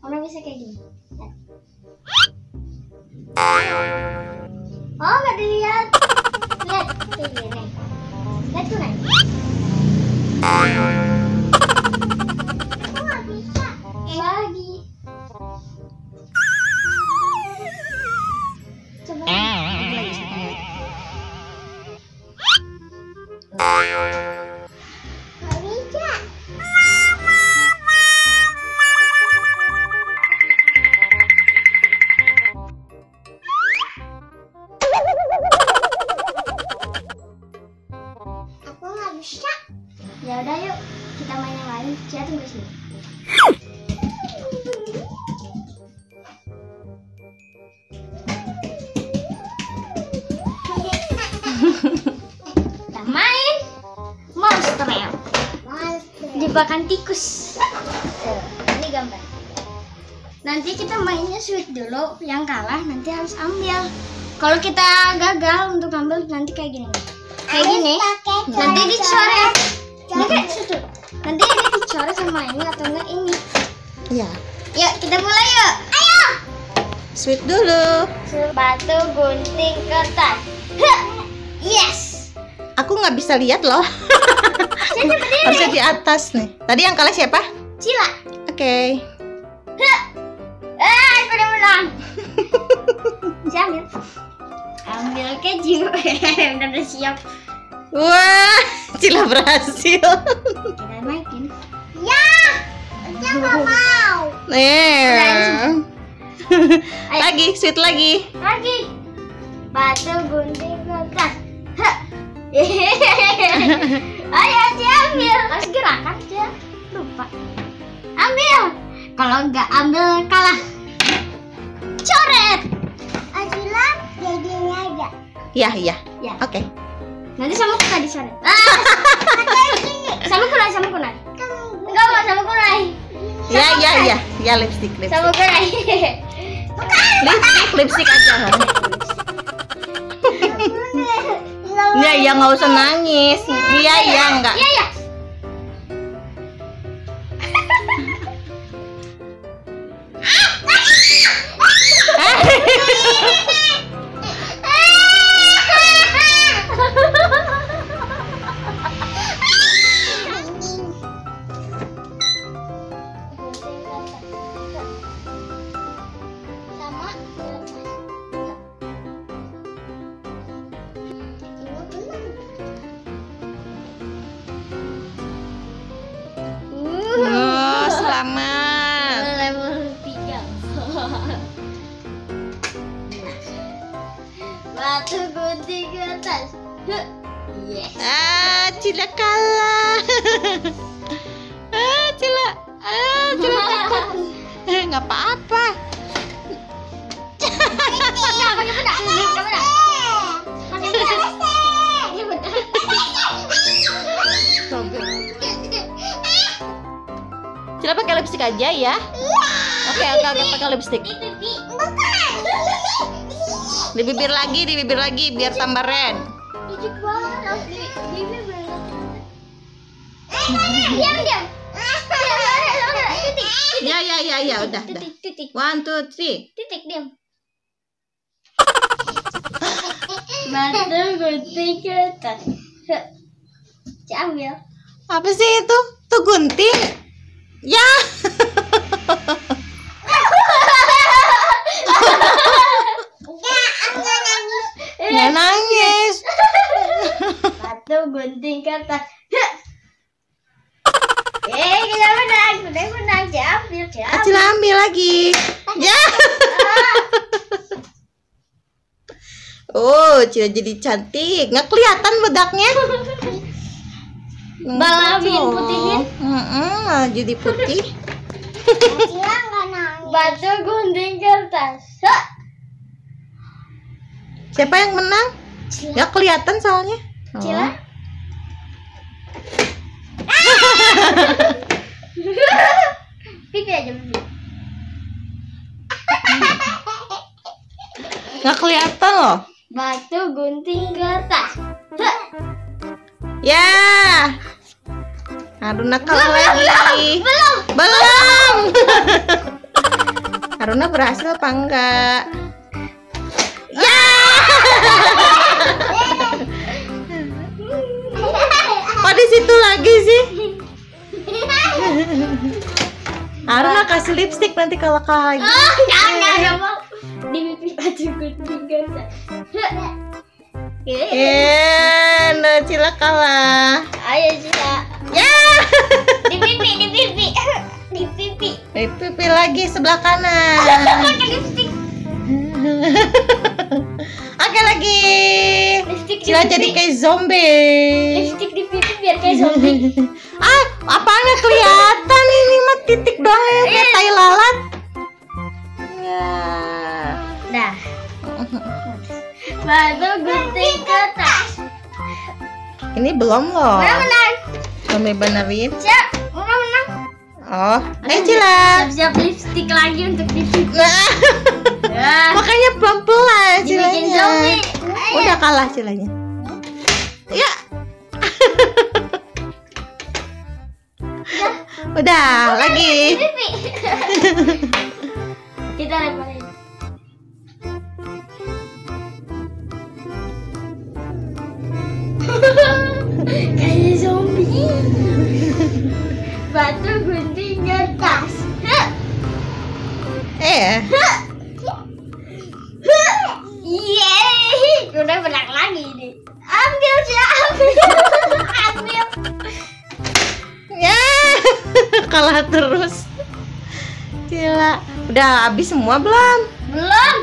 Orang bisa kayak gini. Oh, nggak dilihat. Lihat kayak gini. Lihat tuh nih. Aku nggak bisa. Lagi. Coba. Lagi satu lagi. Nggak bisa. Aku nggak bisa. Ya udah yuk, kita main yang lain. Cia tunggu sini. Kita main monster ya. Jebakan tikus. Ini gambar. Nanti kita mainnya sweet dulu. Yang kalah nanti harus ambil. Kalau kita gagal untuk ambil nanti kayak gini. Kayak gini. Nanti dicoret. Nanti ini dicoret sama ini atau enggak ini. Iya. Yuk kita mulai yuk. Ayo. Sweet dulu. Batu gunting kertas. Huh. Yes. Aku nggak bisa lihat loh. Saya berdiri. Harusnya di atas nih. Tadi yang kalah siapa? Cila. Oke. Sudah menang. Saya ambil. Ambil keju. Udah siap. Wah, Cila berhasil. Kita mainin. Ya. Saya nggak mau. Lagi, sweet lagi. Lagi. Batu gunting kertas. Ayo Cia ambil. Harus gerakan Cia. Lupa. Ambil. Kalau nggak ambil kalah. Coret. Acila jadinya aja. Iya, iya. Ya. Oke. Nanti sama kita dicoret. Sama kunai. Enggak mau sama kunai. Ya, lipstick. Sama kunai. Lipstick aja. Ya, nggak usah nangis. Iya, enggak. Iya. Oh, selamat. Level 3. Batu gunting kertas. Yes. Cila kalah. Cila takut. Nggak apa-apa. Cila pakai lipstick aja ya. Oke, pakai lipstick. Di bibir lagi biar tambah red. Diam. Ya, udah. Titik. 1, 2, 3. Titik diam. Batu gunting kertas. Ambil. Apa sih itu? Tuh gunting. Ya. Nggak nangis. Batu gunting kertas. Kita menang. Ambil. Acil ambil lagi. Ya. Oh, Cila jadi cantik. Nggak kelihatan bedaknya. Balamin putihin. Jadi putih. Cila nggak nangis. Batu gunting kertas. Siapa yang menang? Nggak kelihatan soalnya. Cila. Pipi aja pipi. Nggak kelihatan loh. Batu gunting kertas. Ya. Aduh, nakal lagi. Belum. Belum. Aruna berhasil apa enggak? Ya. Kok di situ lagi sih? Aruna kasih lipstick nanti kalau kalah lagi. Jangan mau di pipi baju gunting. No, Cila kalah. Ayo Cila. Ya. Di pipi. Di pipi. Di pipi lagi sebelah kanan. Pakai lipstick. Oke lagi. Lipstick di Cila pipi. jadi kayak zombie. Lipstick di pipi biar kayak zombie. Apanya kelihatan ini mah titik doang ya kayak tai lalat. Ya. Nah. Batu gunting kertas. Ini belum loh. Mana menang? Belum dibenerin. Siap, mana menang? Oh, Cila. Siap-siap lipstick lagi untuk di pipi. Ya. Makanya pelan-pelan Dibikin Cilanya. zombie. Udah kalah Cilanya. Ya. Udah, lagi. Pipi. Kita lemparin. Kayak zombie. Batu gunting kertas. Yeay, udah menang lagi nih. Ambil sih, ambil. Ya. Kalah terus. Cila. Udah habis semua belum? Belum.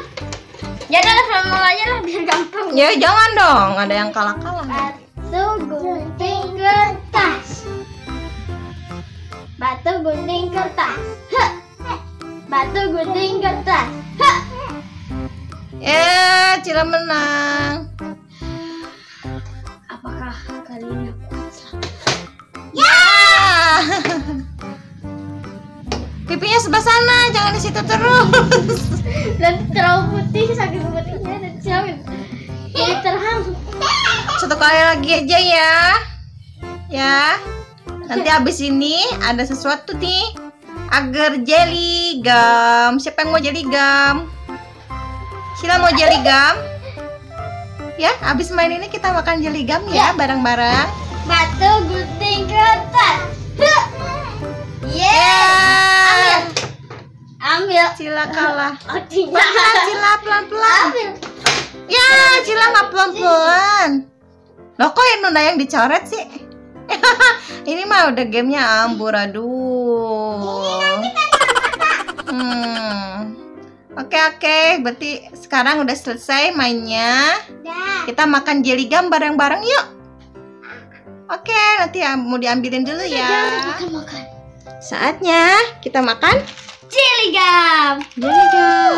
Ya udah sama aja lah biar gampang. Ya jangan dong, ada yang kalah-kalah. Batu gunting kertas. Batu gunting kertas. Hah. Batu gunting kertas. Hah. Cila menang. Apakah kali ini aku akan selamat? Ya. Pipinya sebelah sana, jangan di situ terus. Dan terlalu putih, saking putihnya dan jauh. Jadi terang. Satu kali lagi aja ya. Ya. Nanti habis ini ada sesuatu nih. Agar jelly gum. Siapa yang mau jelly gum? Cila mau jelly gum? Ya, habis main ini kita makan jelly gum ya, bareng-bareng. Batu gunting kertas. Huh. Yeah. Ambil. Cila kalah. Oh, tidak. Pelan, Cila pelan-pelan. Ambil. Ya, Cila nggak pelan-pelan. Loh kok yang Nunda yang dicoret sih? Ini mah udah gamenya amburadul. Oke, berarti sekarang udah selesai mainnya. Kita makan jelly gum bareng-bareng yuk. Oke, nanti mau diambilin dulu ya. Makan. Saatnya kita makan Jelly gum. jelly gum.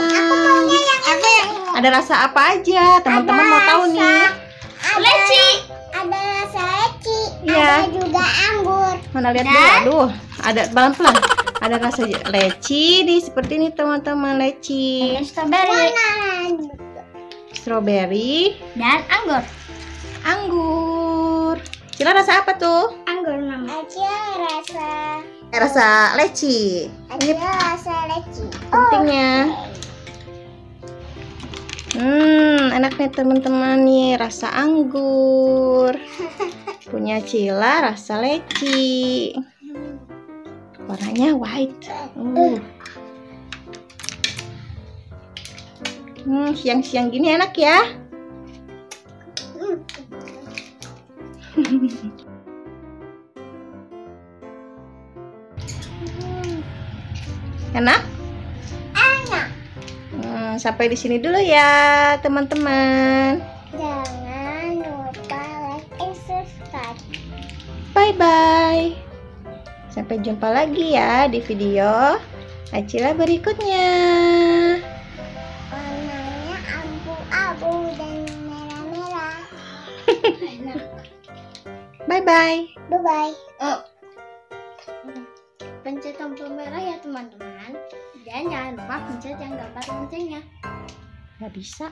Aku yang Ada rasa apa aja? Teman-teman mau tahu nih. leci. Ada rasa leci, Iya. ada juga anggur. Mana lihat dulu. Aduh, ada pelan-pelan. Ada rasa leci nih seperti ini teman-teman, leci. Strawberry Strawberry, dan anggur. anggur. Cila rasa apa tuh? Anggur mama. Ada rasa, Rasa leci. ada rasa leci. Pentingnya. Enak nih teman-teman nih, rasa anggur. Punya Cila rasa leci. Warnanya white. Siang-siang gini enak ya. Enak? Enak. Sampai di sini dulu ya teman-teman. Jangan lupa like and subscribe. Bye bye. Sampai jumpa lagi ya di video Acila berikutnya. Warnanya abu-abu dan merah-merah. Bye bye. Bye bye. Pencet tombol merah ya teman-teman. Dan jangan lupa pencet yang gambar loncengnya. Gak bisa.